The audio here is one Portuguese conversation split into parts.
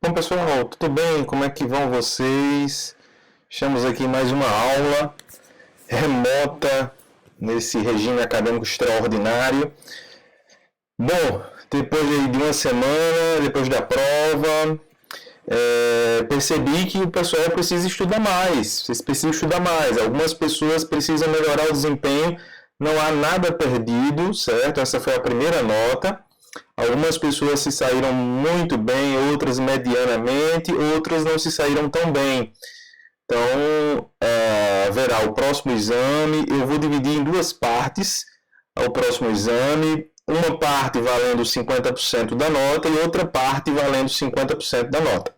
Bom, pessoal, tudo bem? Como é que vão vocês? Estamos aqui em mais uma aula remota nesse regime acadêmico extraordinário. Bom, depois de uma semana, depois da prova, percebi que o pessoal precisa estudar mais. Vocês precisam estudar mais. Algumas pessoas precisam melhorar o desempenho. Não há nada perdido, certo? Essa foi a primeira nota. Algumas pessoas se saíram muito bem, outras medianamente, outras não se saíram tão bem. Então, haverá o próximo exame. Eu vou dividir em duas partes o próximo exame. Uma parte valendo 50% da nota e outra parte valendo 50% da nota.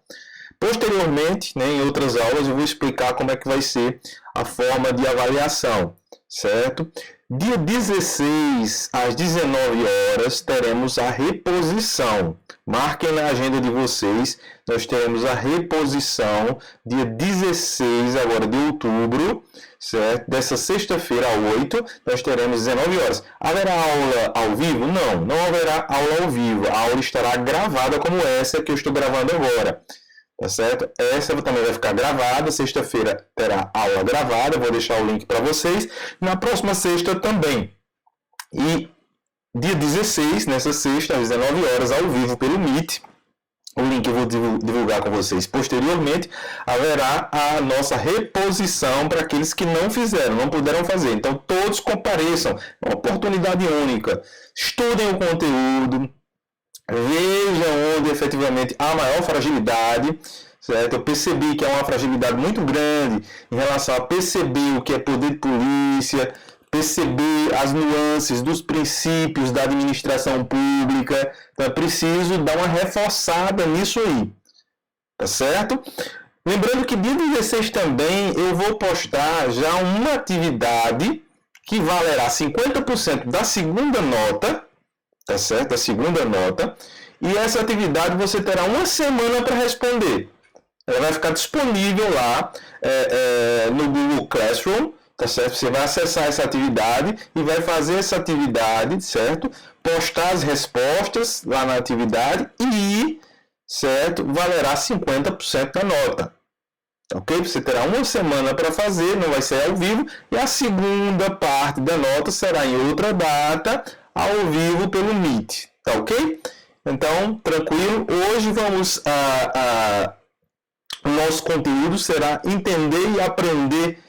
Posteriormente, em outras aulas, eu vou explicar como é que vai ser a forma de avaliação, certo? Dia 16, às 19 horas, teremos a reposição. Marquem na agenda de vocês, nós teremos a reposição, dia 16 agora de outubro, certo? Dessa sexta-feira a 8, nós teremos 19 horas. Haverá aula ao vivo? Não haverá aula ao vivo. A aula estará gravada como essa que eu estou gravando agora. Tá certo? Essa também vai ficar gravada. Sexta-feira terá aula gravada. Vou deixar o link para vocês. Na próxima sexta também. E dia 16, nessa sexta, às 19 horas, ao vivo pelo Meet. O link eu vou divulgar com vocês posteriormente. Haverá a nossa reposição para aqueles que não fizeram, não puderam fazer. Então, todos compareçam. É uma oportunidade única. Estudem o conteúdo. Vejam onde efetivamente há maior fragilidade, certo? Eu percebi que há uma fragilidade muito grande em relação a perceber o que é poder de polícia, perceber as nuances dos princípios da administração pública. Então é preciso dar uma reforçada nisso aí, tá certo? Lembrando que dia 16 também eu vou postar já uma atividade que valerá 50% da segunda nota, tá certo? A segunda nota. E essa atividade você terá uma semana para responder. Ela vai ficar disponível lá no Google Classroom, tá certo? Você vai acessar essa atividade e vai fazer essa atividade, certo? Postar as respostas lá na atividade e, certo? Valerá 50% da nota. Ok? Você terá uma semana para fazer, não vai ser ao vivo. E a segunda parte da nota será em outra data, ao vivo pelo Meet, tá ok? Então, tranquilo. Hoje o nosso conteúdo será entender e aprender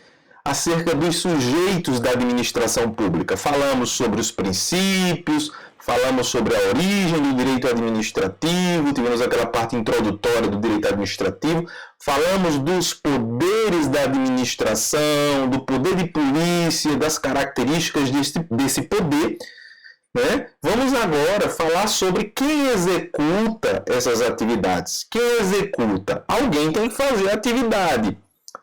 acerca dos sujeitos da administração pública. Falamos sobre os princípios, falamos sobre a origem do direito administrativo, tivemos aquela parte introdutória do direito administrativo, falamos dos poderes da administração, do poder de polícia, das características desse poder. Vamos agora falar sobre quem executa essas atividades. Quem executa? Alguém tem que fazer a atividade,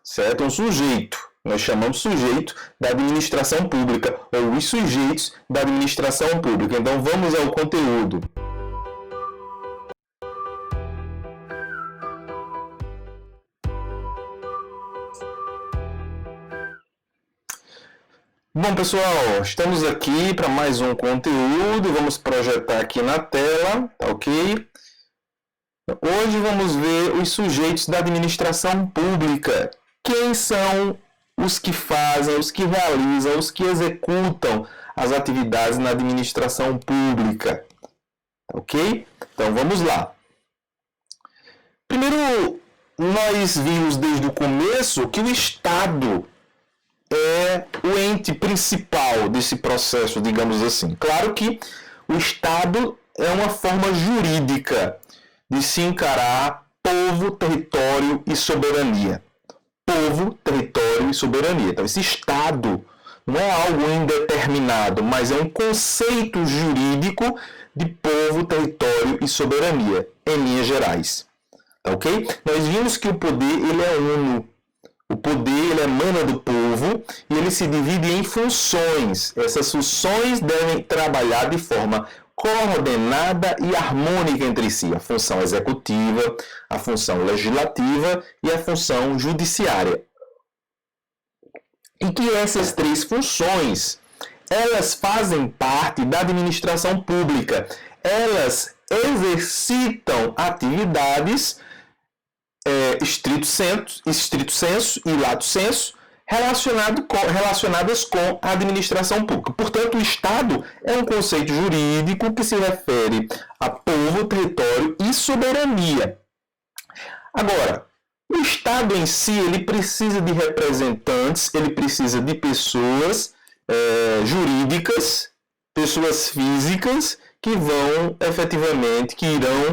certo? Um sujeito. Nós chamamos sujeito da administração pública, ou os sujeitos da administração pública. Então vamos ao conteúdo. Bom, pessoal, estamos aqui para mais um conteúdo. Vamos projetar aqui na tela, tá ok? Hoje vamos ver os sujeitos da administração pública. Quem são os que fazem, os que realizam, os que executam as atividades na administração pública? Ok? Então vamos lá. Primeiro, nós vimos desde o começo que o Estado é o ente principal desse processo, digamos assim. Claro que o Estado é uma forma jurídica de se encarar povo, território e soberania. Povo, território e soberania. Então, esse Estado não é algo indeterminado, mas é um conceito jurídico de povo, território e soberania, em linhas gerais. Ok? Nós vimos que o poder ele é uno. O poder ele emana do povo e ele se divide em funções. Essas funções devem trabalhar de forma coordenada e harmônica entre si. A função executiva, a função legislativa e a função judiciária. E que essas três funções, elas fazem parte da administração pública. Elas exercitam atividades estrito sensu e lato sensu relacionadas com a administração pública. Portanto, o Estado é um conceito jurídico que se refere a povo, território e soberania. Agora, o Estado em si, ele precisa de representantes, ele precisa de pessoas jurídicas, pessoas físicas que irão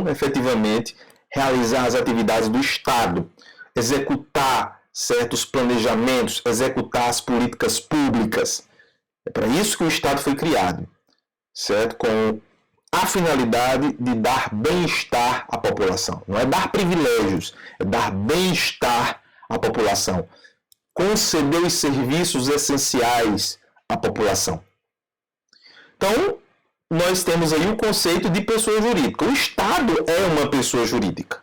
efetivamente realizar as atividades do Estado, executar certos planejamentos, executar as políticas públicas. É para isso que o Estado foi criado, certo? Com a finalidade de dar bem-estar à população. Não é dar privilégios, é dar bem-estar à população. Conceder os serviços essenciais à população. Então, nós temos aí o conceito de pessoa jurídica. O Estado é uma pessoa jurídica.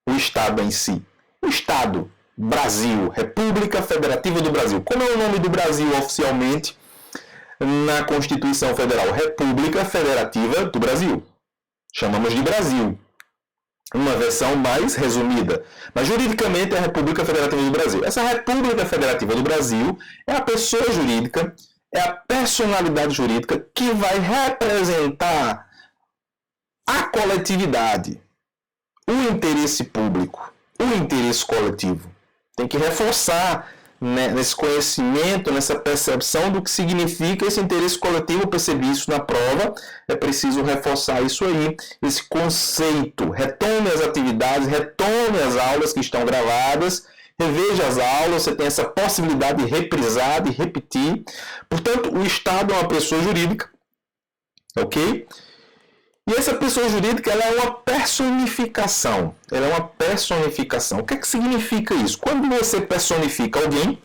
O Estado em si. O Estado, Brasil, República Federativa do Brasil. Como é o nome do Brasil oficialmente na Constituição Federal? República Federativa do Brasil. Chamamos de Brasil. Uma versão mais resumida. Mas juridicamente é a República Federativa do Brasil. Essa República Federativa do Brasil é a pessoa jurídica, é a personalidade jurídica que vai representar a coletividade, o interesse público, o interesse coletivo. Tem que reforçar nesse conhecimento, nessa percepção do que significa esse interesse coletivo. Eu percebi isso na prova, é preciso reforçar isso aí, esse conceito. Retome as atividades, retome as aulas que estão gravadas, reveja as aulas, você tem essa possibilidade de reprisar, de repetir. Portanto, o Estado é uma pessoa jurídica, ok? E essa pessoa jurídica, ela é uma personificação. Ela é uma personificação. O que é que significa isso? Quando você personifica alguém,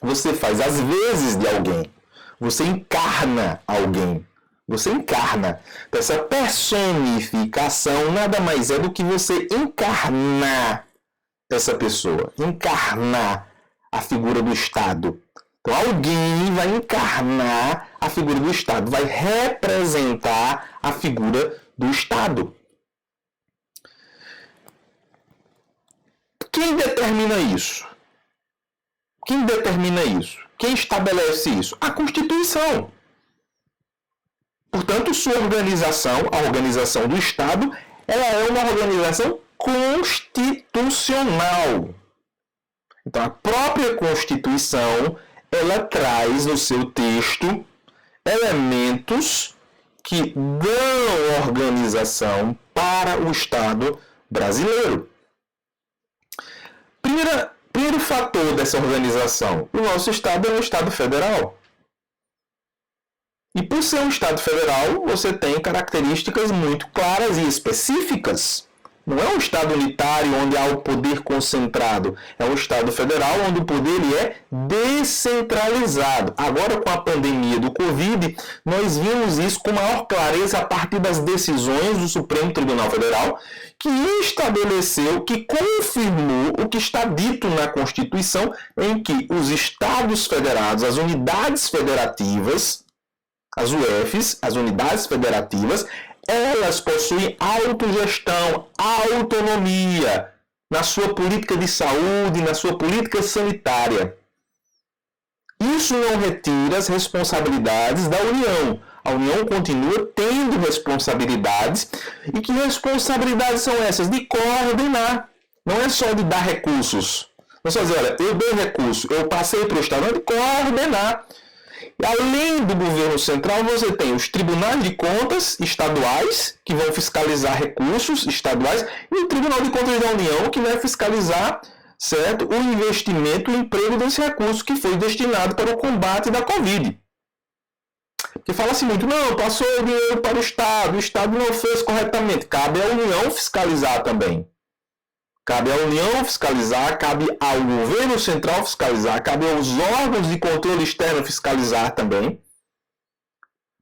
você faz as vezes de alguém. Você encarna alguém. Você encarna. Então, essa personificação nada mais é do que você encarnar essa pessoa. Encarnar a figura do Estado. Então, alguém vai encarnar a figura do Estado, vai representar a figura do Estado. Quem determina isso? Quem determina isso? Quem estabelece isso? A Constituição. Portanto, sua organização, a organização do Estado, ela é uma organização constitucional. Então, a própria Constituição, ela traz no seu texto elementos que dão organização para o Estado brasileiro. Primeiro fator dessa organização, o nosso Estado é um Estado federal. E por ser um Estado federal, você tem características muito claras e específicas. Não é um Estado unitário onde há o poder concentrado. É um Estado federal onde o poder ele é descentralizado. Agora, com a pandemia do Covid, nós vimos isso com maior clareza a partir das decisões do Supremo Tribunal Federal, que estabeleceu, que confirmou o que está dito na Constituição, em que os Estados federados, as unidades federativas, as UFs, as unidades federativas, elas possuem autogestão, autonomia na sua política de saúde, na sua política sanitária. Isso não retira as responsabilidades da União. A União continua tendo responsabilidades. E que responsabilidades são essas? De coordenar. Não é só de dar recursos. Não é só dizer, olha, eu dei recurso, eu passei para o Estado, não é de coordenar. Além do governo central, você tem os tribunais de contas estaduais, que vão fiscalizar recursos estaduais, e o Tribunal de Contas da União, que vai fiscalizar, certo, o investimento e o emprego desse recurso que foi destinado para o combate da Covid. Porque fala-se muito, não, passou o dinheiro para o Estado não fez corretamente. Cabe à União fiscalizar também. Cabe à União fiscalizar, cabe ao governo central fiscalizar, cabe aos órgãos de controle externo fiscalizar também.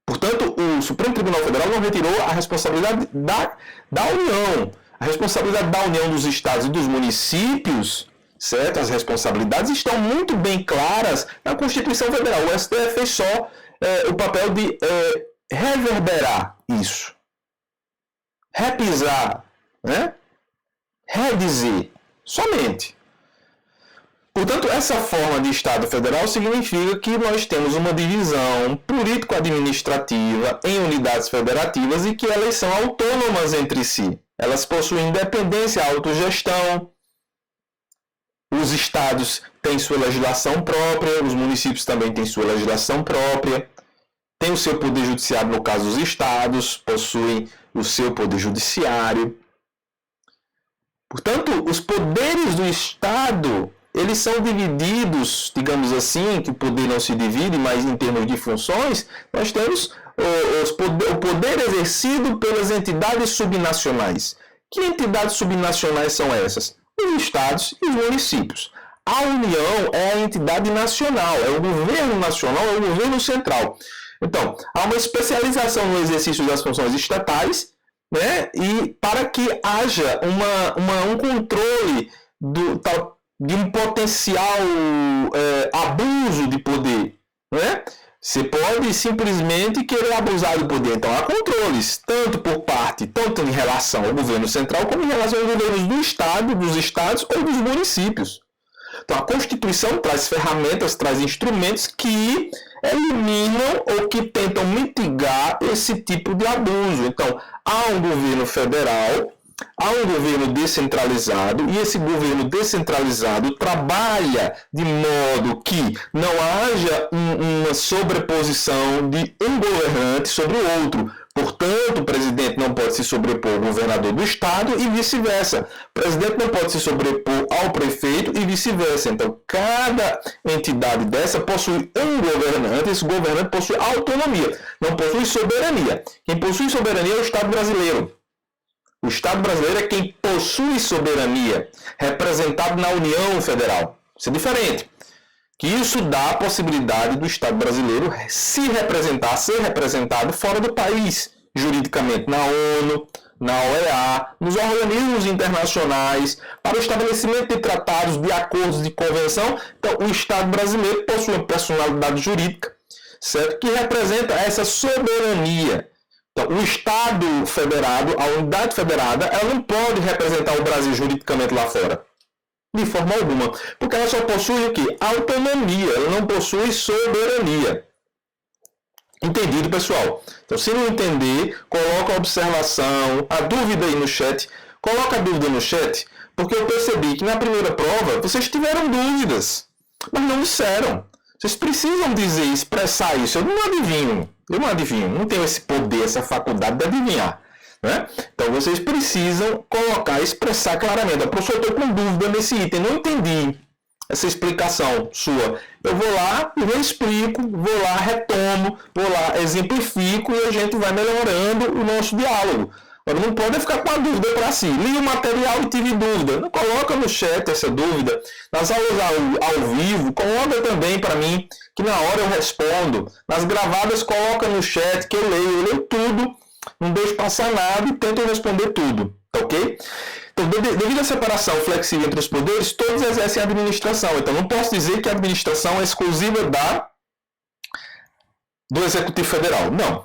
Portanto, o Supremo Tribunal Federal não retirou a responsabilidade da União. A responsabilidade da União, dos estados e dos municípios, certo? As responsabilidades estão muito bem claras na Constituição Federal. O STF fez só o papel de reverberar isso. Repisar, né? redizer, somente. Portanto, essa forma de Estado federal significa que nós temos uma divisão político-administrativa em unidades federativas e que elas são autônomas entre si. Elas possuem independência, autogestão. Os estados têm sua legislação própria, os municípios também têm sua legislação própria. Tem o seu poder judiciário, no caso os estados, possuem o seu poder judiciário. Portanto, os poderes do Estado, eles são divididos, digamos assim, que o poder não se divide, mas em termos de funções, nós temos o poder exercido pelas entidades subnacionais. Que entidades subnacionais são essas? Os estados e os municípios. A União é a entidade nacional, é o governo nacional, é o governo central. Então, há uma especialização no exercício das funções estatais, né? E para que haja um controle de um potencial abuso de poder, né? Você pode simplesmente querer abusar do poder. Então, há controles, tanto em relação ao governo central, como em relação aos governos do Estado, dos estados ou dos municípios. Então, a Constituição traz ferramentas, traz instrumentos que eliminam ou que tentam mitigar esse tipo de abuso. Então, há um governo federal, há um governo descentralizado, e esse governo descentralizado trabalha de modo que não haja uma sobreposição de um governante sobre o outro. Portanto, o presidente não pode se sobrepor ao governador do estado e vice-versa. O presidente não pode se sobrepor ao prefeito e vice-versa. Então, cada entidade dessa possui um governante, esse governante possui autonomia, não possui soberania. Quem possui soberania é o Estado brasileiro. O Estado brasileiro é quem possui soberania, representado na União Federal. Isso é diferente. Que isso dá a possibilidade do Estado brasileiro ser representado fora do país, juridicamente, na ONU, na OEA, nos organismos internacionais, para o estabelecimento de tratados, de acordos, de convenção. Então, o Estado brasileiro possui uma personalidade jurídica, certo? Que representa essa soberania. Então, o Estado federado, a unidade federada, ela não pode representar o Brasil juridicamente lá fora. De forma alguma. Porque ela só possui o quê? Autonomia. Ela não possui soberania. Entendido, pessoal? Então, se não entender, coloca a observação, a dúvida aí no chat. Coloca a dúvida no chat, porque eu percebi que na primeira prova vocês tiveram dúvidas, mas não disseram. Vocês precisam dizer, expressar isso. Eu não adivinho. Não tenho esse poder, essa faculdade de adivinhar. Né? Então vocês precisam colocar, expressar claramente. A professora, eu estou com dúvida nesse item, não entendi essa explicação sua. Eu vou lá e reexplico, vou lá, retomo, vou lá, exemplifico e a gente vai melhorando o nosso diálogo. Agora não pode ficar com a dúvida para si. Li o material e tive dúvida. Não coloca no chat essa dúvida. Nas aulas ao vivo, coloca também para mim, que na hora eu respondo. Nas gravadas, coloca no chat que eu leio tudo. Não deixo passar nada e tento responder tudo, tá ok? Então, devido à separação flexível entre os poderes, todos exercem a administração. Então, não posso dizer que a administração é exclusiva do Executivo Federal. Não.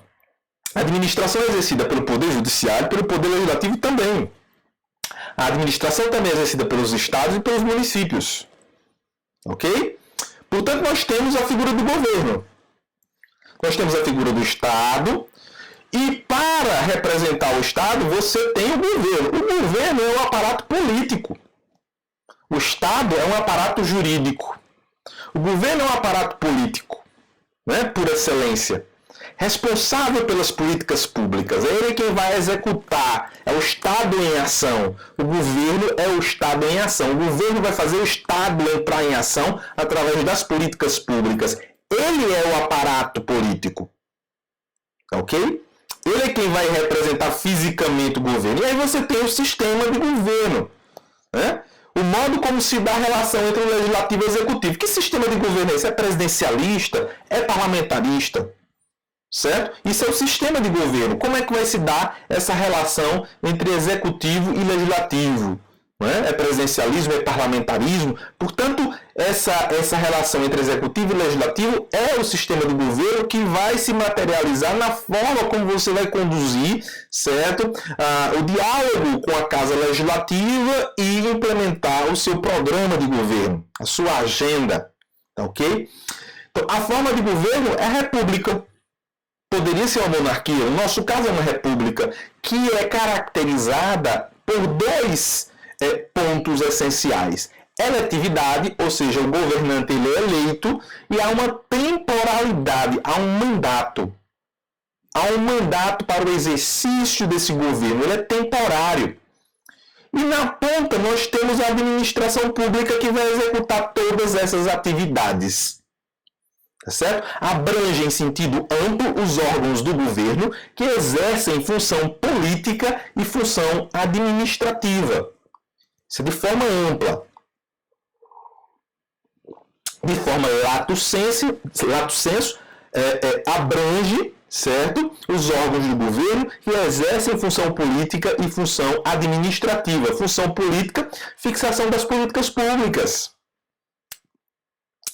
A administração é exercida pelo Poder Judiciário e pelo Poder Legislativo também. A administração também é exercida pelos estados e pelos municípios. Ok? Portanto, nós temos a figura do governo. Nós temos a figura do Estado. E para representar o Estado, você tem o governo. O governo é um aparato político. O Estado é um aparato jurídico. O governo é um aparato político, né, por excelência. Responsável pelas políticas públicas. É ele quem vai executar. É o Estado em ação. O governo é o Estado em ação. O governo vai fazer o Estado entrar em ação através das políticas públicas. Ele é o aparato político. Ok? Ele é quem vai representar fisicamente o governo. E aí você tem o sistema de governo. Né? O modo como se dá a relação entre o legislativo e o executivo. Que sistema de governo é esse? É presidencialista? É parlamentarista? Certo? Isso é o sistema de governo. Como é que vai se dar essa relação entre executivo e legislativo? não é? É presidencialismo, é parlamentarismo. Portanto, essa relação entre executivo e legislativo é o sistema do governo que vai se materializar na forma como você vai conduzir, certo? O diálogo com a Casa Legislativa e implementar o seu programa de governo, a sua agenda, ok? Então, a forma de governo é a república. Poderia ser uma monarquia, no nosso caso é uma república, que é caracterizada por dois pontos essenciais. Eletividade, ou seja, o governante ele é eleito, e há uma temporalidade, há um mandato. Há um mandato para o exercício desse governo, ele é temporário. E na ponta nós temos a administração pública que vai executar todas essas atividades. Tá certo? Abrange em sentido amplo os órgãos do governo que exercem função política e função administrativa. Isso é de forma ampla. De forma lato sensu, abrange, certo, os órgãos do governo que exercem função política e função administrativa. Função política, fixação das políticas públicas.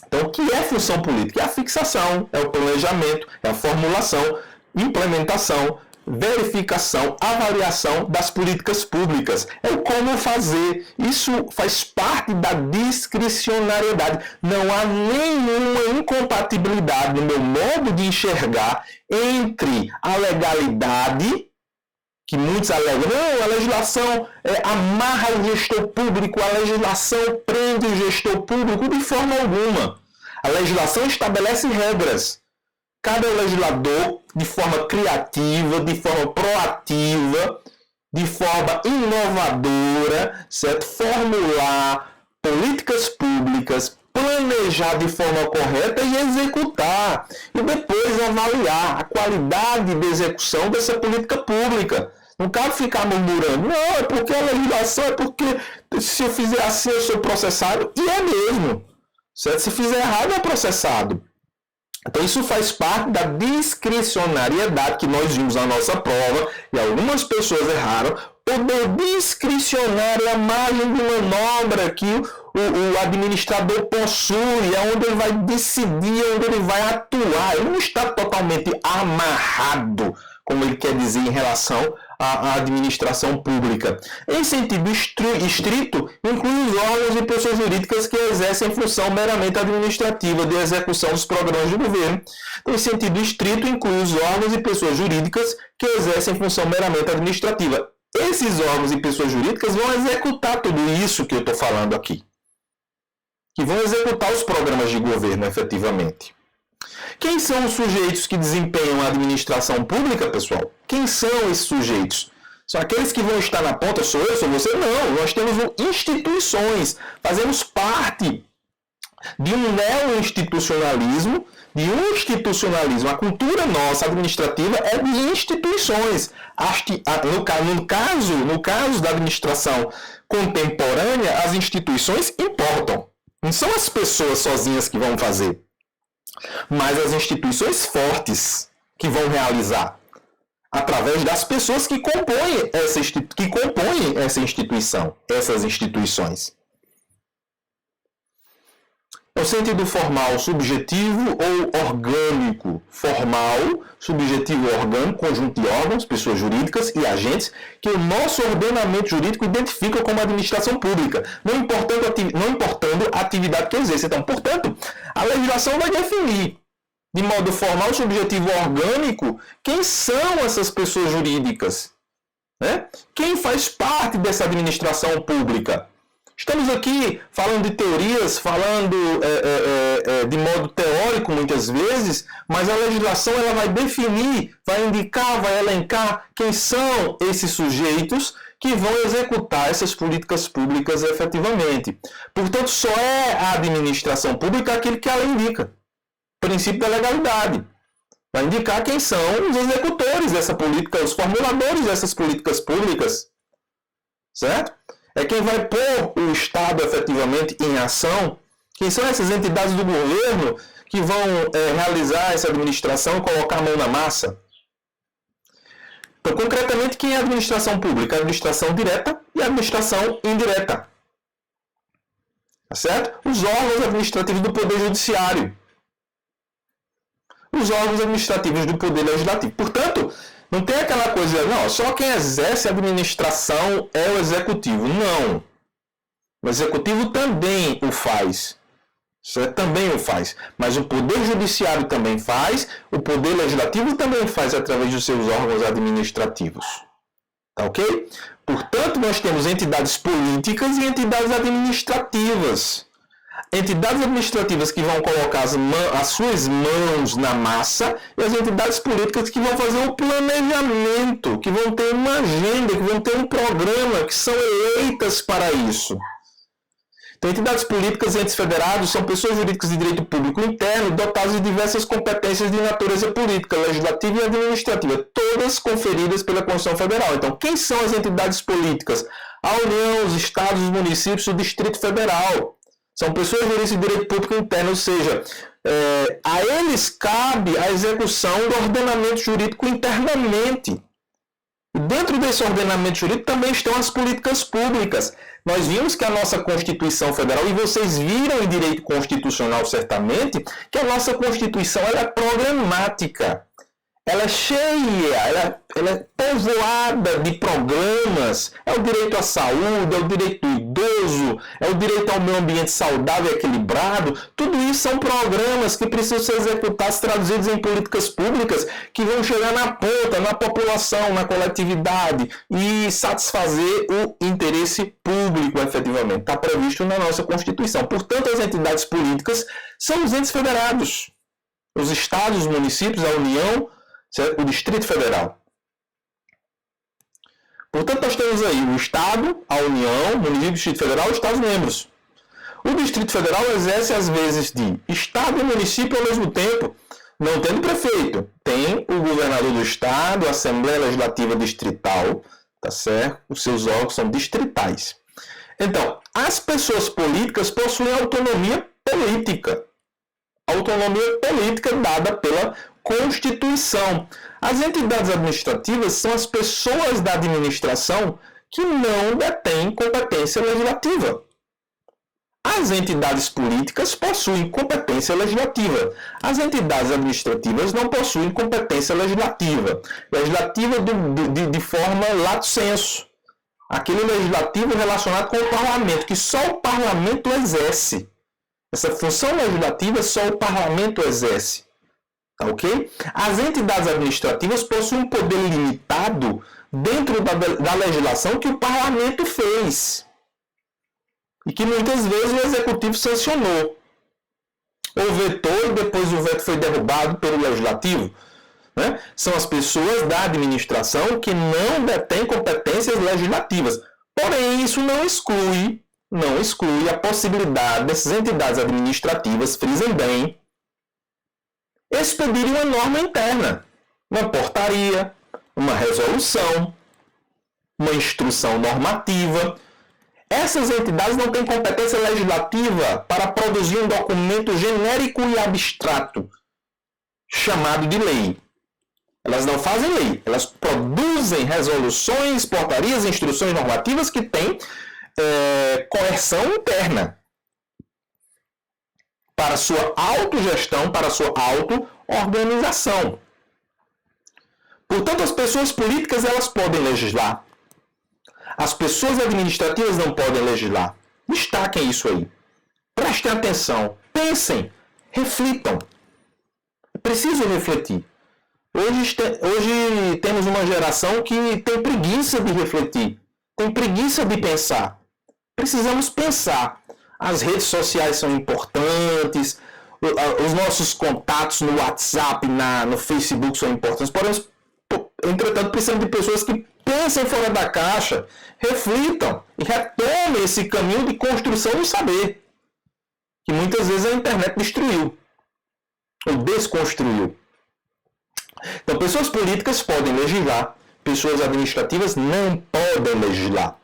Então, o que é função política? É a fixação, é o planejamento, é a formulação, implementação, verificação, avaliação das políticas públicas. É o como fazer. Isso faz parte da discricionariedade. Não há nenhuma incompatibilidade no meu modo de enxergar entre a legalidade, que muitos alegam, não, a legislação amarra o gestor público, a legislação prende o gestor público, de forma alguma. A legislação estabelece regras. Cada legislador, de forma criativa, de forma proativa, de forma inovadora, certo? Formular políticas públicas, planejar de forma correta e executar. E depois avaliar a qualidade de execução dessa política pública. Não cabe ficar murmurando, não, é porque a legislação, é porque se eu fizer assim eu sou processado. E é mesmo. Certo? Se fizer errado, é processado. Então isso faz parte da discricionariedade que nós vimos na nossa prova, e algumas pessoas erraram. Poder discricionário é a margem de manobra que o administrador possui, é onde ele vai decidir, é onde ele vai atuar. Ele não está totalmente amarrado, como ele quer dizer em relação à administração pública. Em sentido estrito, inclui os órgãos e pessoas jurídicas que exercem função meramente administrativa de execução dos programas de governo. Em sentido estrito, inclui os órgãos e pessoas jurídicas que exercem função meramente administrativa. Esses órgãos e pessoas jurídicas vão executar tudo isso que eu estou falando aqui. Que vão executar os programas de governo efetivamente. Quem são os sujeitos que desempenham a administração pública, pessoal? Quem são esses sujeitos? São aqueles que vão estar na ponta? Sou eu? Sou você? Não. Nós temos instituições. Fazemos parte de um neo-institucionalismo, A cultura nossa administrativa é de instituições. No caso da administração contemporânea, as instituições importam. Não são as pessoas sozinhas que vão fazer, mas as instituições fortes que vão realizar através das pessoas que compõem essa instituição, essas instituições. No sentido formal, subjetivo ou orgânico? Formal, subjetivo ou orgânico, conjunto de órgãos, pessoas jurídicas e agentes que o nosso ordenamento jurídico identifica como administração pública, não importando a atividade que exerce. Então, portanto, a legislação vai definir, de modo formal, subjetivo ou orgânico, quem são essas pessoas jurídicas, né? Quem faz parte dessa administração pública. Estamos aqui falando de teorias, falando de modo teórico muitas vezes, mas a legislação ela vai definir, vai indicar, vai elencar quem são esses sujeitos que vão executar essas políticas públicas efetivamente. Portanto, só é a administração pública aquele que ela indica. Princípio da legalidade. Vai indicar quem são os executores dessa política, os formuladores dessas políticas públicas. Certo? É quem vai pôr o Estado efetivamente em ação. Quem são essas entidades do governo que vão realizar essa administração e colocar a mão na massa? Então, concretamente, quem é a administração pública? A administração direta e a administração indireta. Tá certo? Os órgãos administrativos do Poder Judiciário. Os órgãos administrativos do Poder Legislativo. Portanto, não tem aquela coisa, não, só quem exerce a administração é o Executivo. Não. O Executivo também o faz. Também o faz. Mas o Poder Judiciário também faz, o Poder Legislativo também faz através dos seus órgãos administrativos. Tá ok? Portanto, nós temos entidades políticas e entidades administrativas. Entidades administrativas que vão colocar as suas mãos na massa e as entidades políticas que vão fazer o planejamento, que vão ter uma agenda, que vão ter um programa, que são eleitas para isso. Então, entidades políticas e entes federados são pessoas jurídicas de direito público interno dotadas de diversas competências de natureza política, legislativa e administrativa, todas conferidas pela Constituição Federal. Então, quem são as entidades políticas? A União, os estados, os municípios, o Distrito Federal. São pessoas jurídicas de direito público interno, ou seja, a eles cabe a execução do ordenamento jurídico internamente. Dentro desse ordenamento jurídico também estão as políticas públicas. Nós vimos que a nossa Constituição Federal, e vocês viram em direito constitucional certamente, que a nossa Constituição ela é programática. Ela é cheia, ela é povoada de programas. É o direito à saúde, é o direito do idoso, é o direito ao meio ambiente saudável e equilibrado. Tudo isso são programas que precisam ser executados, traduzidos em políticas públicas, que vão chegar na ponta, na população, na coletividade e satisfazer o interesse público, efetivamente. Está previsto na nossa Constituição. Portanto, as entidades políticas são os entes federados. Os estados, os municípios, a União, o Distrito Federal. Portanto, nós temos aí o Estado, a União, o município, o Distrito Federal e os Estados-membros. O Distrito Federal exerce às vezes de Estado e município ao mesmo tempo, não tendo prefeito. Tem o governador do Estado, a Assembleia Legislativa Distrital, tá certo? Os seus órgãos são distritais. Então, as pessoas políticas possuem autonomia política. Autonomia política dada pela Constituição. As entidades administrativas são as pessoas da administração que não detêm competência legislativa. As entidades políticas possuem competência legislativa. As entidades administrativas não possuem competência legislativa. Legislativa de forma lato sensu. Aquele legislativo relacionado com o parlamento, que só o parlamento exerce. Essa função legislativa só o parlamento exerce. Tá ok? As entidades administrativas possuem um poder limitado dentro da legislação que o parlamento fez. E que muitas vezes o executivo sancionou. Ou vetou e depois o veto foi derrubado pelo legislativo. Né? São as pessoas da administração que não detêm competências legislativas. Porém, isso não exclui a possibilidade dessas entidades administrativas, frisem bem, expedirem uma norma interna, uma portaria, uma resolução, uma instrução normativa. Essas entidades não têm competência legislativa para produzir um documento genérico e abstrato, chamado de lei. Elas não fazem lei, elas produzem resoluções, portarias, instruções normativas que têm coerção interna para sua autogestão, para sua auto-organização. Portanto, as pessoas políticas elas podem legislar. As pessoas administrativas não podem legislar. Destaquem isso aí. Prestem atenção. Pensem. Reflitam. É preciso refletir. Hoje temos uma geração que tem preguiça de refletir. Tem preguiça de pensar. Precisamos pensar. As redes sociais são importantes. Os nossos contatos no WhatsApp, no Facebook são importantes. Porém, entretanto, precisamos de pessoas que pensem fora da caixa, reflitam e retomem esse caminho de construção do saber, que muitas vezes a internet destruiu ou desconstruiu. Então, pessoas políticas podem legislar, pessoas administrativas não podem legislar.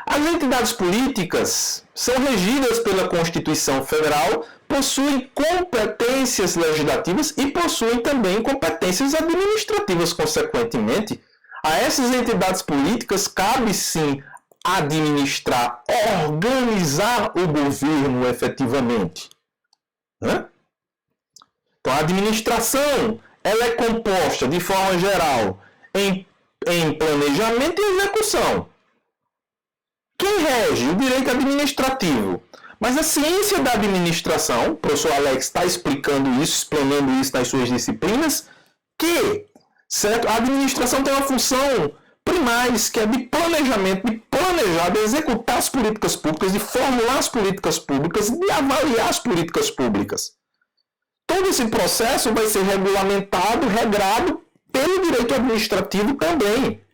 As entidades políticas são regidas pela Constituição Federal possuem competências legislativas e possuem também competências administrativas. Consequentemente, a essas entidades políticas cabe sim administrar, organizar o governo efetivamente. Né? Então, a administração ela é composta, de forma geral, em planejamento e execução. Quem rege? O direito administrativo. Mas a ciência da administração, o professor Alex está explicando isso, explanando isso nas suas disciplinas, que certo? A administração tem uma função primária, que é de planejamento, de planejar, de executar as políticas públicas, de formular as políticas públicas, de avaliar as políticas públicas. Todo esse processo vai ser regulamentado, regrado pelo direito administrativo também.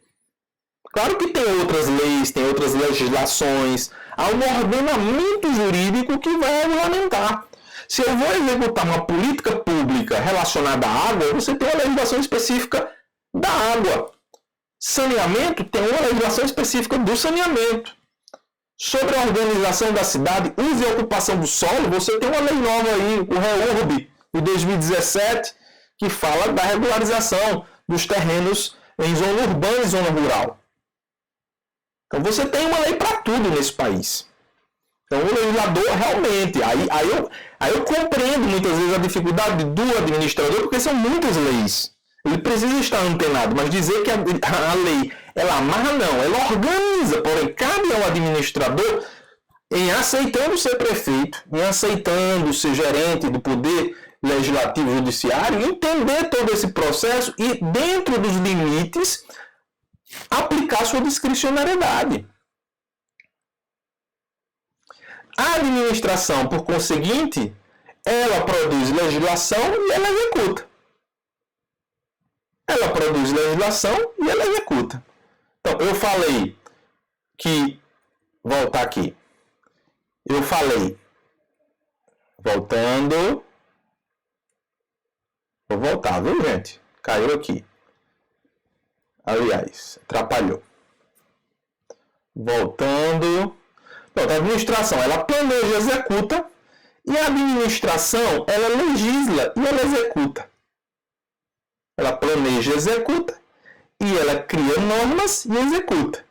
Claro que tem outras leis, tem outras legislações, há um ordenamento jurídico que vai regulamentar. Se eu vou executar uma política pública relacionada à água, você tem uma legislação específica da água. Saneamento tem uma legislação específica do saneamento. Sobre a organização da cidade, uso e ocupação do solo, você tem uma lei nova aí, o REURB, de 2017, que fala da regularização dos terrenos em zona urbana e zona rural. Então você tem uma lei para tudo nesse país. Então o legislador realmente, aí eu compreendo muitas vezes a dificuldade do administrador, porque são muitas leis. Ele precisa estar antenado, mas dizer que a lei, ela amarra, não, ela organiza, porém cabe ao administrador, em aceitando ser prefeito, em aceitando ser gerente do poder legislativo judiciário, entender todo esse processo e, dentro dos limites, aplicar sua discricionariedade. A administração, por conseguinte, ela produz legislação e ela executa. Ela produz legislação e ela executa. Então, eu falei que... Voltar aqui. Eu falei... Voltando... Vou voltar, viu, gente? Caiu aqui. Aliás, atrapalhou. Voltando... Pronto, a administração, ela planeja e executa, e a administração, ela legisla e ela executa. Ela planeja e executa, e ela cria normas e executa.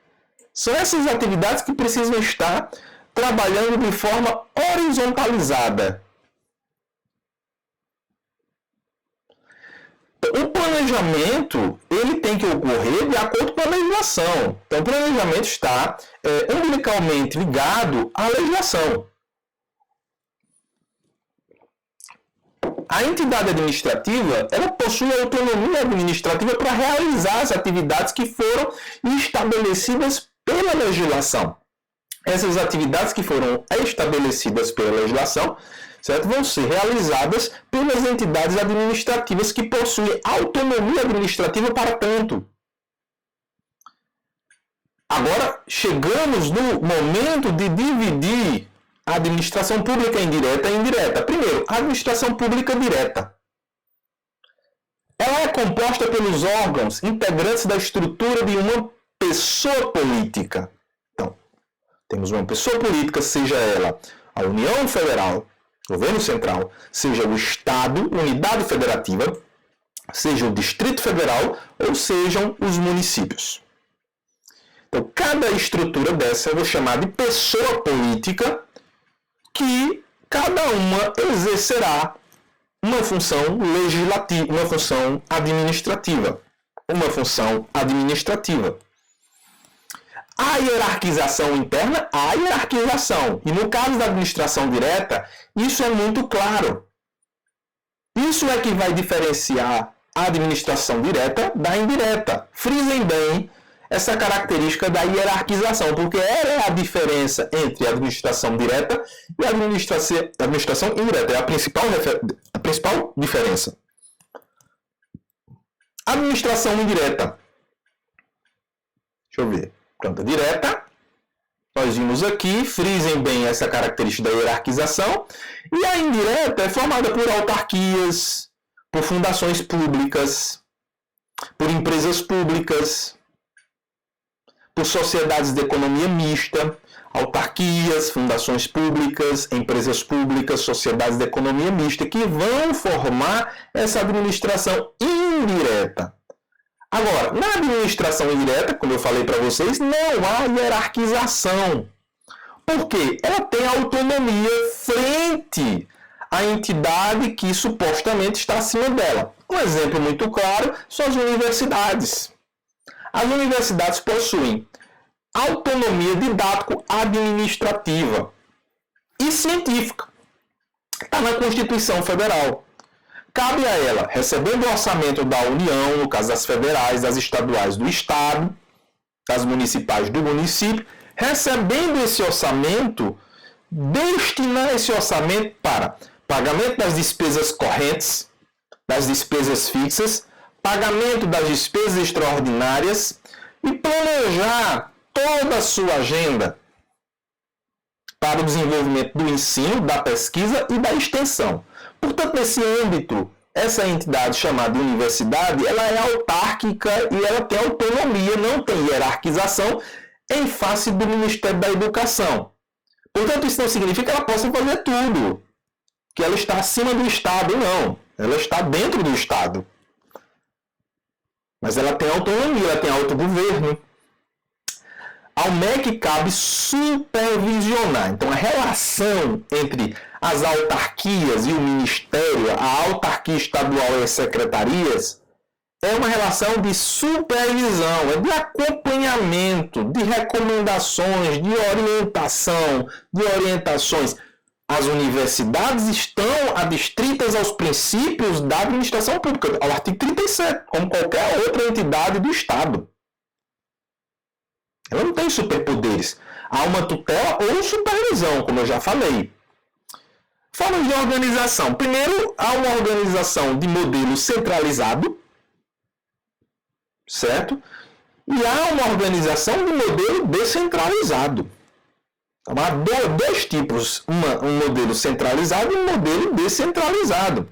São essas atividades que precisam estar trabalhando de forma horizontalizada. O planejamento, ele tem que ocorrer de acordo com a legislação. Então, o planejamento está umbilicalmente ligado à legislação. A entidade administrativa, ela possui autonomia administrativa para realizar as atividades que foram estabelecidas pela legislação. Essas atividades que foram estabelecidas pela legislação, certo, vão ser realizadas pelas entidades administrativas que possuem autonomia administrativa para tanto. Agora, chegamos no momento de dividir a administração pública indireta e indireta. Primeiro, a administração pública direta. Ela é composta pelos órgãos integrantes da estrutura de uma pessoa política. Então, temos uma pessoa política, seja ela a União Federal, Governo Central, seja o Estado, Unidade Federativa, seja o Distrito Federal ou sejam os municípios. Então, cada estrutura dessa eu vou chamar de pessoa política, que cada uma exercerá uma função legislativa, uma função administrativa. A hierarquização interna, a hierarquização. E no caso da administração direta, isso é muito claro. Isso é que vai diferenciar a administração direta da indireta. Frisem bem essa característica da hierarquização, porque ela é a diferença entre a administração direta e a administração indireta. É a principal diferença. Administração indireta. Deixa eu ver. Pronto, direta. Nós vimos aqui, frisem bem essa característica da hierarquização. E a indireta é formada por autarquias, por fundações públicas, por empresas públicas, por sociedades de economia mista. autarquias, fundações públicas, empresas públicas, sociedades de economia mista, que vão formar essa administração indireta. Agora, na administração indireta, como eu falei para vocês, não há hierarquização. Por quê? Ela tem autonomia frente à entidade que supostamente está acima dela. Um exemplo muito claro são as universidades. As universidades possuem autonomia didático-administrativa e científica. Está na Constituição Federal. Cabe a ela, recebendo o orçamento da União, no caso das federais, das estaduais do Estado, das municipais do município, recebendo esse orçamento, destinar esse orçamento para pagamento das despesas correntes, das despesas fixas, pagamento das despesas extraordinárias e planejar toda a sua agenda para o desenvolvimento do ensino, da pesquisa e da extensão. Portanto, nesse âmbito, essa entidade chamada universidade, ela é autárquica e ela tem autonomia, não tem hierarquização em face do Ministério da Educação. Portanto, isso não significa que ela possa fazer tudo, que ela está acima do Estado, não. Ela está dentro do Estado. Mas ela tem autonomia, ela tem autogoverno. Ao MEC cabe supervisionar. Então, a relação entre as autarquias e o Ministério, a autarquia estadual e as secretarias, é uma relação de supervisão, é de acompanhamento, de recomendações, de orientação, de orientações. As universidades estão adstritas aos princípios da administração pública, ao artigo 37, como qualquer outra entidade do Estado. Ela não tem superpoderes. Há uma tutela ou supervisão, como eu já falei. Formas de organização. Primeiro, há uma organização de modelo centralizado, certo? E há uma organização de modelo descentralizado. Então, há dois tipos, um modelo centralizado e um modelo descentralizado.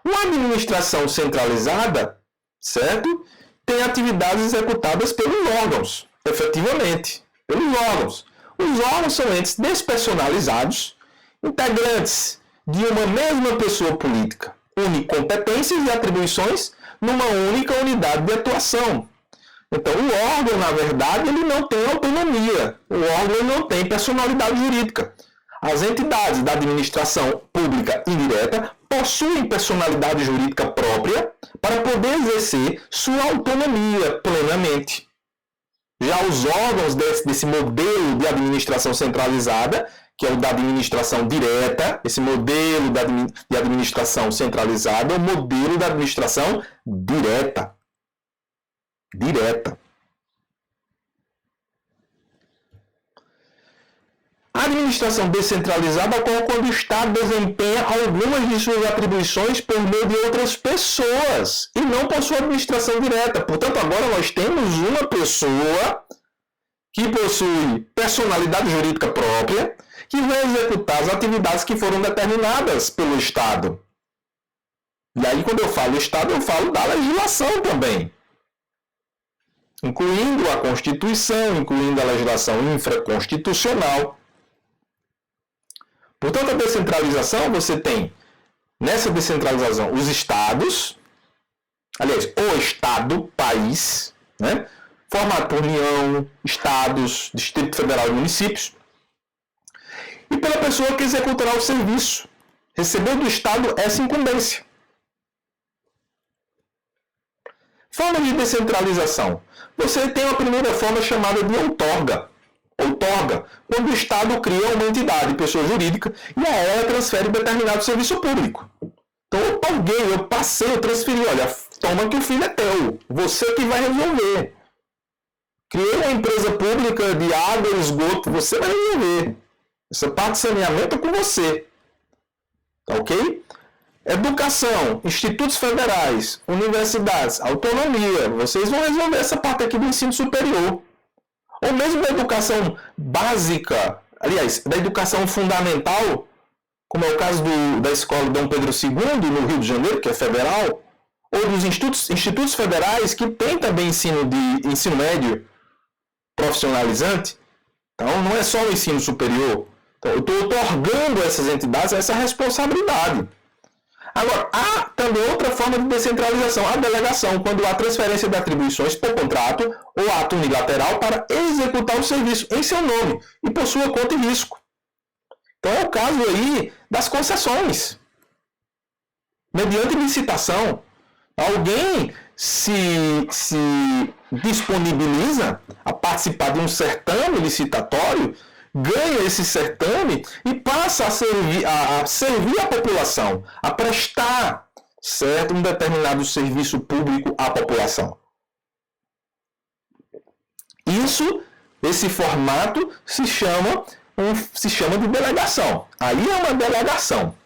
Uma administração centralizada, certo? Tem atividades executadas pelos órgãos, efetivamente, pelos órgãos. Os órgãos são entes despersonalizados, integrantes de uma mesma pessoa política, une competências e atribuições numa única unidade de atuação. Então, o órgão, na verdade, ele não tem autonomia. O órgão não tem personalidade jurídica. As entidades da administração pública indireta possuem personalidade jurídica própria para poder exercer sua autonomia plenamente. Já os órgãos desse modelo de administração centralizada, que é o da administração direta, esse modelo de administração centralizada é o modelo da administração direta. A administração descentralizada ocorre quando o Estado desempenha algumas de suas atribuições por meio de outras pessoas e não por sua administração direta. Portanto, agora nós temos uma pessoa que possui personalidade jurídica própria que vai executar as atividades que foram determinadas pelo Estado. E aí, quando eu falo Estado, eu falo da legislação também, incluindo a Constituição, incluindo a legislação infraconstitucional. Portanto, a descentralização, você tem, nessa descentralização, os estados, aliás, o Estado, país, né, formado por União, estados, Distrito Federal e municípios, e pela pessoa que executará o serviço, recebendo do Estado essa incumbência. Forma de descentralização. Você tem a primeira forma chamada de outorga. Outorga, quando o Estado cria uma entidade, pessoa jurídica, e a ela transfere determinado serviço público. Então, eu outorguei, eu passei, eu transferi. Olha, toma que o filho é teu. Você que vai resolver. Criei uma empresa pública de água e esgoto, você vai resolver. Essa parte de saneamento é com você. Tá ok? Educação, institutos federais, universidades, autonomia. Vocês vão resolver essa parte aqui do ensino superior. Ou mesmo da educação básica, aliás, da educação fundamental, como é o caso da Escola Dom Pedro II, no Rio de Janeiro, que é federal, ou dos institutos federais, que tem também ensino médio profissionalizante. Então, não é só o ensino superior. Então, eu estou otorgando a essas entidades essa responsabilidade. Agora, há também outra forma de descentralização, a delegação, quando há transferência de atribuições por contrato ou ato unilateral para executar o serviço em seu nome e por sua conta e risco. Então, é o caso aí das concessões. Mediante licitação, alguém se disponibiliza a participar de um certame licitatório, ganha esse certame e passa a servir a população, a prestar, certo, um determinado serviço público à população. Esse formato se chama de delegação. Aí é uma delegação.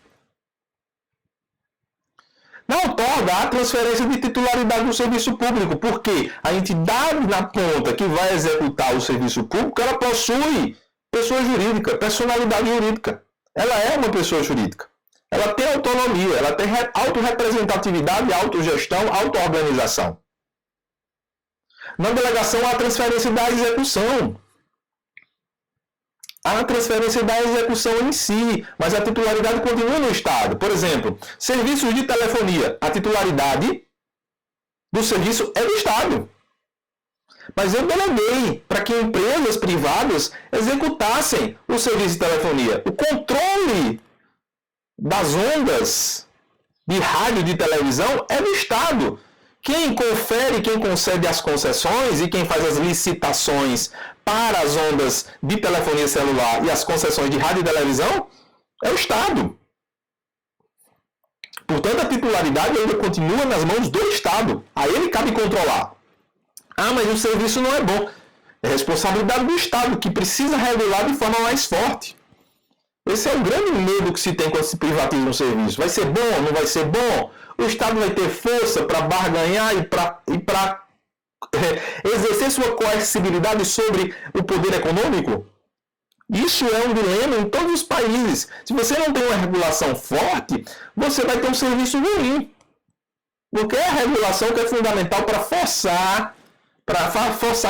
Na outorga, há transferência de titularidade do serviço público, porque a entidade na ponta que vai executar o serviço público, ela possui pessoa jurídica, personalidade jurídica. Ela é uma pessoa jurídica. Ela tem autonomia, ela tem autorrepresentatividade, autogestão, autoorganização. Na delegação, há a transferência da execução. Há a transferência da execução em si, mas a titularidade continua no Estado. Por exemplo, serviços de telefonia, a titularidade do serviço é do Estado. Mas eu deleguei para que empresas privadas executassem o serviço de telefonia. O controle das ondas de rádio e de televisão é do Estado. Quem confere, quem concede as concessões e quem faz as licitações para as ondas de telefonia celular e as concessões de rádio e televisão é o Estado. Portanto, a titularidade ainda continua nas mãos do Estado. A ele cabe controlar. Ah, mas o serviço não é bom. É responsabilidade do Estado, que precisa regular de forma mais forte. Esse é o grande medo que se tem quando se privatiza um serviço. Vai ser bom? Não vai ser bom? O Estado vai ter força para barganhar e para exercer sua coercibilidade sobre o poder econômico? Isso é um dilema em todos os países. Se você não tem uma regulação forte, você vai ter um serviço ruim. Porque é a regulação que é fundamental para forçar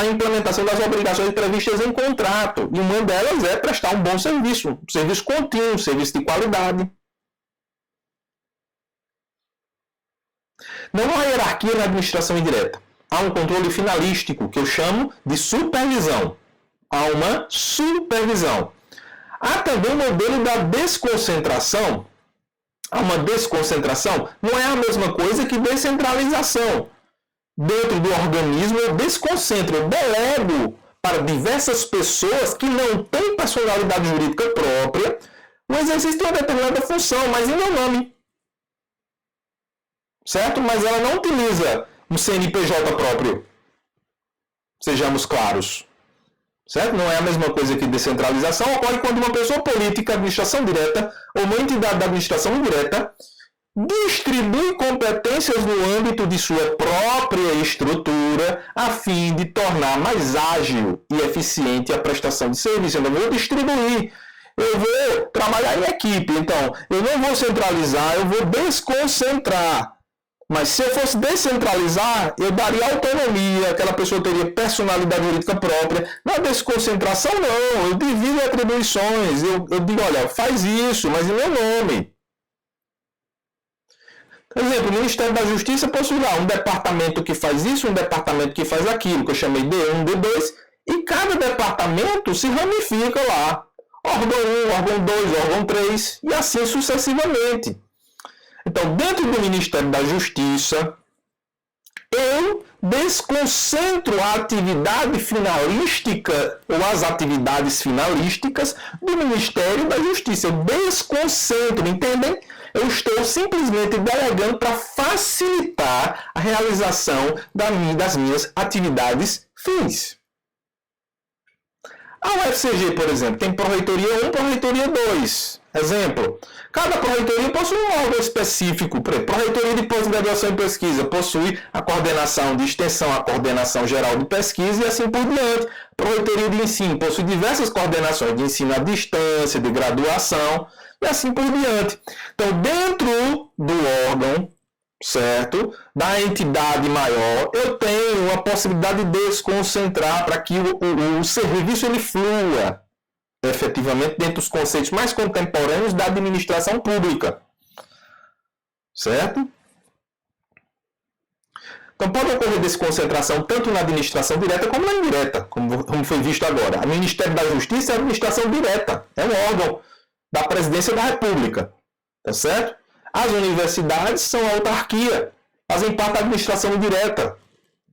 a implementação das obrigações previstas em contrato. E uma delas é prestar um bom serviço, um serviço contínuo, um serviço de qualidade. Não há hierarquia na administração indireta. Há um controle finalístico, que eu chamo de supervisão. Há uma supervisão. Há também o modelo da desconcentração. Há uma desconcentração. Não é a mesma coisa que descentralização. Dentro do organismo, eu desconcentro, eu delego para diversas pessoas que não têm personalidade jurídica própria o exercício de uma determinada função, mas em meu nome. Certo? Mas ela não utiliza um CNPJ próprio. Sejamos claros. Certo? Não é a mesma coisa que descentralização. Ocorre quando uma pessoa política, administração direta, ou uma entidade da administração indireta, distribui competências no âmbito de sua própria estrutura, a fim de tornar mais ágil e eficiente a prestação de serviço. Eu não vou distribuir. Eu vou trabalhar em equipe. Então, eu não vou centralizar, eu vou desconcentrar. Mas se eu fosse descentralizar, eu daria autonomia, aquela pessoa teria personalidade jurídica própria. Na desconcentração, não. Eu divido atribuições. Eu digo, olha, faz isso, mas em meu nome. Por exemplo, o Ministério da Justiça possui lá um departamento que faz isso, um departamento que faz aquilo, que eu chamei D1, D2, e cada departamento se ramifica lá. Órgão 1, órgão 2, órgão 3, e assim sucessivamente. Então, dentro do Ministério da Justiça, eu desconcentro a atividade finalística ou as atividades finalísticas do Ministério da Justiça. Eu desconcentro, entendem? Eu estou simplesmente delegando para facilitar a realização das minhas atividades fins. A UFCG, por exemplo, tem Pró-Reitoria 1 e Pró-Reitoria 2. Exemplo, cada Pró-Reitoria possui um órgão específico. Pró-Reitoria de Pós-Graduação e Pesquisa possui a coordenação de extensão, a coordenação geral de pesquisa e assim por diante. Pró-Reitoria de Ensino possui diversas coordenações de ensino à distância, de graduação e assim por diante. Então, dentro do órgão, certo? Da entidade maior, eu tenho a possibilidade de desconcentrar para que o serviço ele flua efetivamente dentro dos conceitos mais contemporâneos da administração pública, certo? Então pode ocorrer desconcentração tanto na administração direta como na indireta, como foi visto agora. O Ministério da Justiça é a administração direta, é um órgão da Presidência da República, tá certo? As universidades são a autarquia, fazem parte da administração direta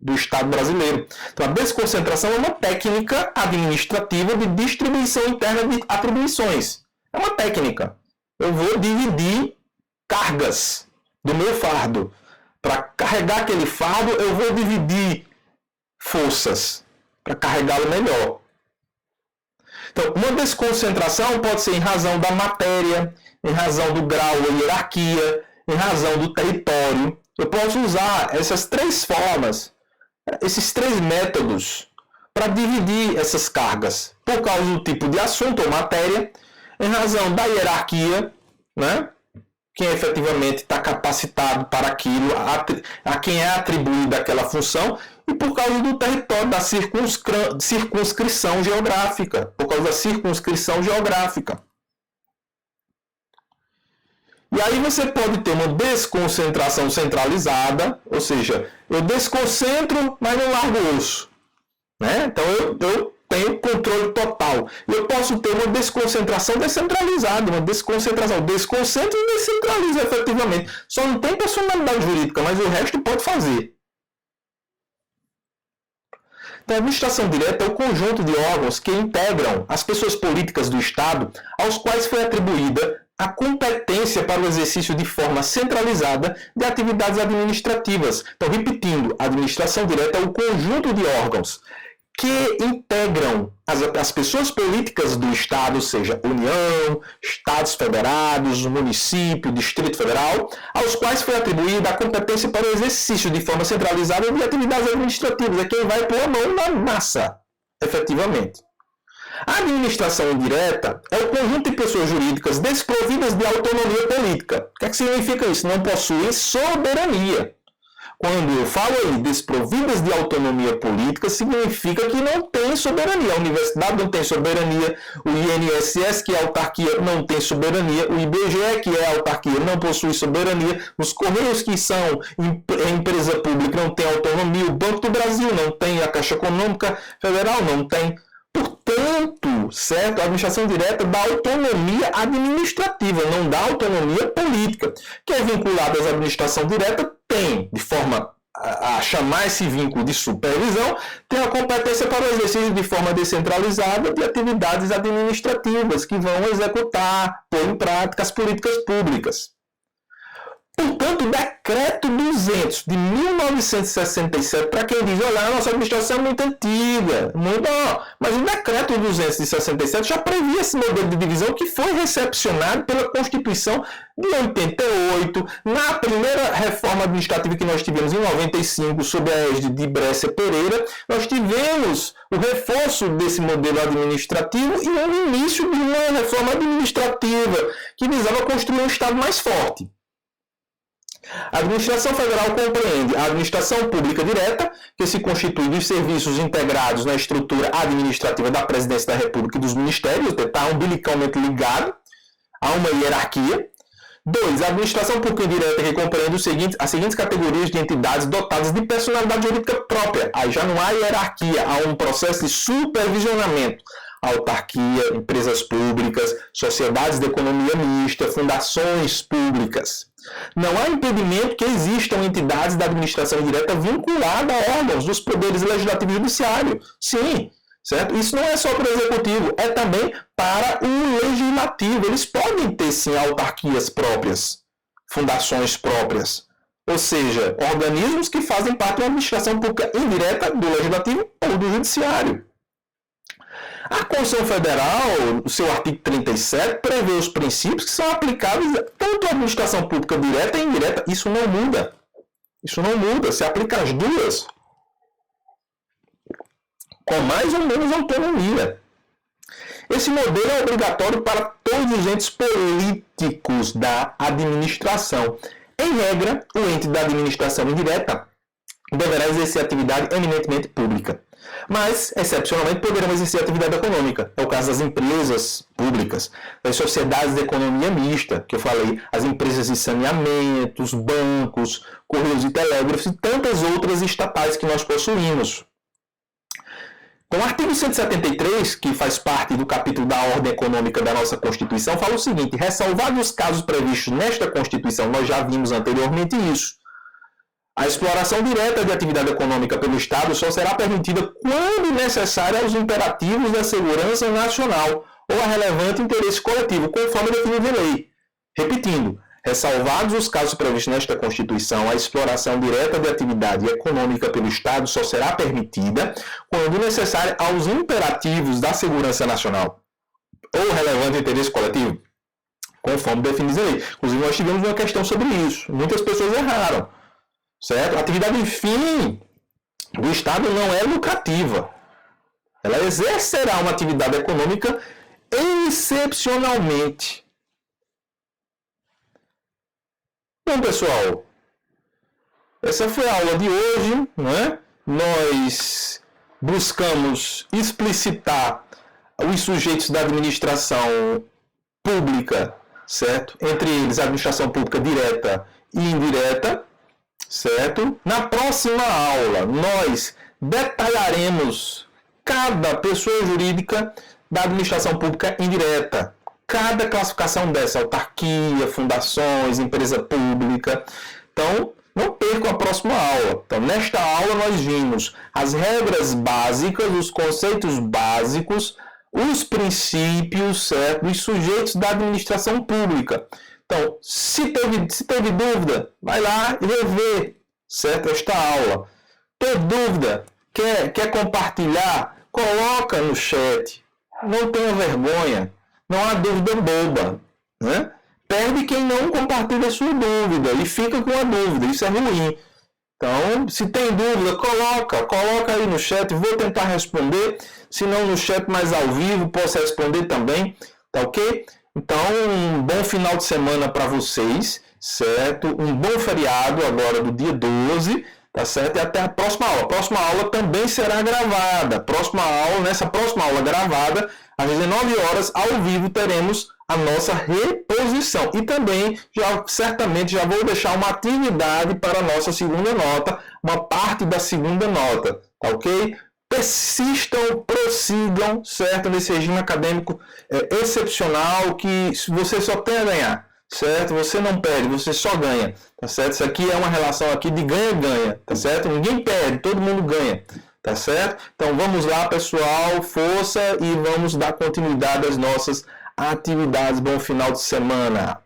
do Estado brasileiro. Então, a desconcentração é uma técnica administrativa de distribuição interna de atribuições. É uma técnica. Eu vou dividir cargas do meu fardo. Para carregar aquele fardo, eu vou dividir forças para carregá-lo melhor. Então, uma desconcentração pode ser em razão da matéria, em razão do grau ou hierarquia, em razão do território. Eu posso usar essas três formas, esses três métodos, para dividir essas cargas, por causa do tipo de assunto ou matéria, em razão da hierarquia, né? Quem efetivamente está capacitado para aquilo, a quem é atribuída aquela função, e por causa do território, da circunscrição geográfica, por causa da circunscrição geográfica. E aí você pode ter uma desconcentração centralizada, ou seja, eu desconcentro, mas não largo o osso. Né? Então eu tenho controle total. E eu posso ter uma desconcentração descentralizada, uma desconcentração. Desconcentro e descentralizo efetivamente. Só não tem personalidade jurídica, mas o resto pode fazer. Então, a administração direta é o conjunto de órgãos que integram as pessoas políticas do Estado aos quais foi atribuída a competência para o exercício de forma centralizada de atividades administrativas. Então, repetindo, a administração direta é o conjunto de órgãos que integram as pessoas políticas do Estado, ou seja, União, Estados Federados, município, Distrito Federal, aos quais foi atribuída a competência para o exercício de forma centralizada de atividades administrativas. É quem vai pôr a mão na massa, efetivamente. A administração indireta é o conjunto de pessoas jurídicas desprovidas de autonomia política. O que é que significa isso? Não possuem soberania. Quando eu falo aí desprovidas de autonomia política, significa que não tem soberania. A universidade não tem soberania, o INSS, que é autarquia, não tem soberania, o IBGE, que é autarquia, não possui soberania, os Correios, que são empresa pública, não tem autonomia, o Banco do Brasil não tem, a Caixa Econômica Federal não tem. Portanto, certo? A administração direta dá autonomia administrativa, não dá autonomia política. Que é vinculado à administração direta, tem, de forma a chamar esse vínculo de supervisão, tem a competência para o exercício de forma descentralizada de atividades administrativas que vão executar, pôr em prática as políticas públicas. Portanto, o Decreto 200 de 1967, para quem diz, olha, a nossa administração é muito antiga, mas o Decreto 200 de 67 já previa esse modelo de divisão que foi recepcionado pela Constituição de 88, na primeira reforma administrativa que nós tivemos em 95, sob a égide de Brescia Pereira, nós tivemos o reforço desse modelo administrativo e o início de uma reforma administrativa que visava construir um Estado mais forte. A administração federal compreende a administração pública direta, que se constitui dos serviços integrados na estrutura administrativa da Presidência da República e dos ministérios, está umbilicalmente ligado a uma hierarquia. 2. A administração pública indireta, que compreende as seguintes categorias de entidades dotadas de personalidade jurídica própria. Aí já não há hierarquia, há um processo de supervisionamento. Autarquia, empresas públicas, sociedades de economia mista, fundações públicas. Não há impedimento que existam entidades da administração direta vinculadas a órgãos dos poderes legislativo e judiciário. Sim, certo? Isso não é só para o executivo, é também para o legislativo. Eles podem ter, sim, autarquias próprias, fundações próprias. Ou seja, organismos que fazem parte da administração pública indireta do legislativo ou do judiciário. A Constituição Federal, no seu artigo 37, prevê os princípios que são aplicáveis tanto à administração pública direta e indireta. Isso não muda. Isso não muda. Se aplica as duas com mais ou menos autonomia. Esse modelo é obrigatório para todos os entes políticos da administração. Em regra, o ente da administração indireta deverá exercer atividade eminentemente pública. Mas, excepcionalmente, poderão exercer atividade econômica. É o caso das empresas públicas, das sociedades de economia mista, que eu falei, as empresas de saneamento, os bancos, correios e telégrafos e tantas outras estatais que nós possuímos. Então, o artigo 173, que faz parte do capítulo da ordem econômica da nossa Constituição, fala o seguinte: ressalvados os casos previstos nesta Constituição, nós já vimos anteriormente isso, a exploração direta de atividade econômica pelo Estado só será permitida quando necessária aos imperativos da segurança nacional ou a relevante interesse coletivo, conforme definido em lei. Repetindo, ressalvados os casos previstos nesta Constituição, a exploração direta de atividade econômica pelo Estado só será permitida quando necessária aos imperativos da segurança nacional ou relevante interesse coletivo, conforme definido em lei. Inclusive, nós tivemos uma questão sobre isso. Muitas pessoas erraram. Certo? A atividade fim do Estado não é lucrativa. Ela exercerá uma atividade econômica excepcionalmente. Bom, pessoal, essa foi a aula de hoje, né? Nós buscamos explicitar os sujeitos da administração pública, certo? Entre eles, a administração pública direta e indireta. Certo? Na próxima aula, nós detalharemos cada pessoa jurídica da administração pública indireta. Cada classificação dessa, autarquia, fundações, empresa pública. Então, não percam a próxima aula. Então, nesta aula, nós vimos as regras básicas, os conceitos básicos, os princípios, certo? Dos sujeitos da administração pública. Então, se teve dúvida, vai lá e rever, certo? Esta aula. Tem dúvida, quer compartilhar, coloca no chat. Não tenha vergonha, não há dúvida boba, né? Perde quem não compartilha a sua dúvida e fica com a dúvida, isso é ruim. Então, se tem dúvida, coloca aí no chat, vou tentar responder, se não no chat, mas ao vivo, posso responder também, tá ok? Então, um bom final de semana para vocês, certo? Um bom feriado agora do dia 12, tá certo? E até a próxima aula. A próxima aula também será gravada. Nessa próxima aula gravada, às 19 horas, ao vivo, teremos a nossa reposição. E também, certamente, já vou deixar uma atividade para a nossa segunda nota, uma parte da segunda nota, tá ok? Persistam, prossigam, certo? Nesse regime acadêmico excepcional que você só tem a ganhar, certo? Você não perde, você só ganha, tá certo? Isso aqui é uma relação aqui de ganha-ganha, tá certo? Ninguém perde, todo mundo ganha, tá certo? Então vamos lá, pessoal, força e vamos dar continuidade às nossas atividades. Bom final de semana!